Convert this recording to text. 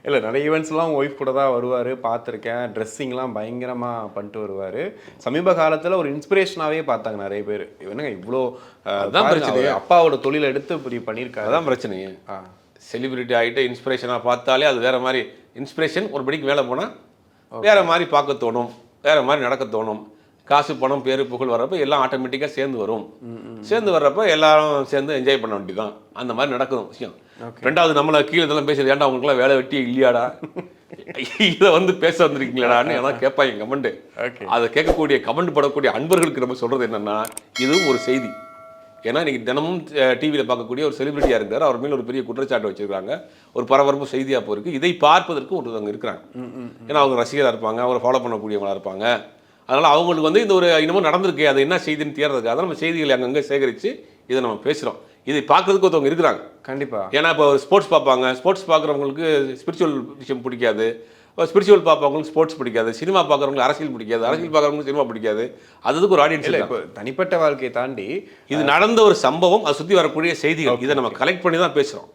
இல்லை நிறைய ஈவெண்ட்ஸ்லாம் ஒய்ஃப் கூட தான் வருவார், பார்த்துருக்கேன். ட்ரெஸ்ஸிங்லாம் பயங்கரமாக பண்ணிட்டு வருவார். சமீப காலத்தில் ஒரு இன்ஸ்பிரேஷனாகவே பார்த்தாங்க நிறைய பேர். இவனுங்க இவ்வளோ அதான் பிரச்சனை. அப்பாவோட தொழிலை எடுத்து இப்படி பண்ணியிருக்காரு. அதான் பிரச்சனையே. செலிபிரிட்டி ஆகிட்டு இன்ஸ்பிரேஷனாக பார்த்தாலே அது வேறு மாதிரி. இன்ஸ்பிரேஷன் ஒரு படிக்கு மேலே போனால் வேறு மாதிரி பார்க்க தோணும், வேறு மாதிரி நடக்க தோணும். காசு பணம் பேரு புகழ் வர்றப்போ எல்லாம் ஆட்டோமேட்டிக்காக சேர்ந்து வரும். சேர்ந்து வர்றப்போ எல்லாரும் சேர்ந்து என்ஜாய் பண்ண வேண்டியதான். அந்த மாதிரி நடக்கும் விஷயம். ரெண்டாவது நம்மளை கீழே இதெல்லாம் பேசுறது, ஏன்டா அவங்களுக்குலாம் வேலை வெட்டி இல்லையாடா, இதை வந்து பேச வந்திருக்கீங்களாடான்னு எல்லாம் கேட்பாங்க கமெண்ட். அதை கேட்கக்கூடிய கமெண்ட் படக்கூடிய அன்பர்களுக்கு நம்ம சொல்கிறது என்னென்னா, இதுவும் ஒரு செய்தி. ஏன்னா இன்றைக்கி தினமும் டிவியில் பார்க்கக்கூடிய ஒரு செலிபிரிட்டியாக இருக்கிறார், அவர் மேலே ஒரு பெரிய குற்றச்சாட்டு வச்சுருக்காங்க, ஒரு பரபரப்பு செய்தியாக போயிருக்கு. இதை பார்ப்பதற்கு ஒருத்தவங்க இருக்கிறாங்க. ஏன்னா அவங்க ரசிகராக இருப்பாங்க, அவரை ஃபாலோ பண்ணக்கூடியவங்களாக இருப்பாங்க. அதனால் அவங்களுக்கு வந்து இந்த ஒரு இன்னமும் நடந்திருக்கு, அது என்ன செய்தின்னு தேர்றதுக்காக நம்ம செய்திகளை அங்கங்கே சேகரித்து இதை நம்ம பேசுகிறோம். இதை பார்க்கறதுக்கு ஒருத்தவங்க இருக்கிறாங்க கண்டிப்பாக. ஏன்னா இப்போ ஸ்போர்ட்ஸ் பார்ப்பாங்க, ஸ்போர்ட்ஸ் பார்க்குறவங்களுக்கு ஸ்பிரிச்சுவல் விஷயம் பிடிக்காது, ஸ்பிரிச்சுவல் பார்ப்பவங்களுக்கு ஸ்போர்ட்ஸ் பிடிக்காது, சினிமா பார்க்குறவங்களுக்கு அரசியல் பிடிக்காது, அரசியல் பார்க்குறவங்களுக்கு சினிமா பிடிக்காது. அதுக்கு ஒரு ஆடியன்ஸ் இல்லை. இப்போ தனிப்பட்ட வாழ்க்கையை தாண்டி இது நடந்த ஒரு சம்பவம், அதை சுற்றி வரக்கூடிய செய்திகள், இதை நம்ம கலெக்ட் பண்ணி தான் பேசுகிறோம்.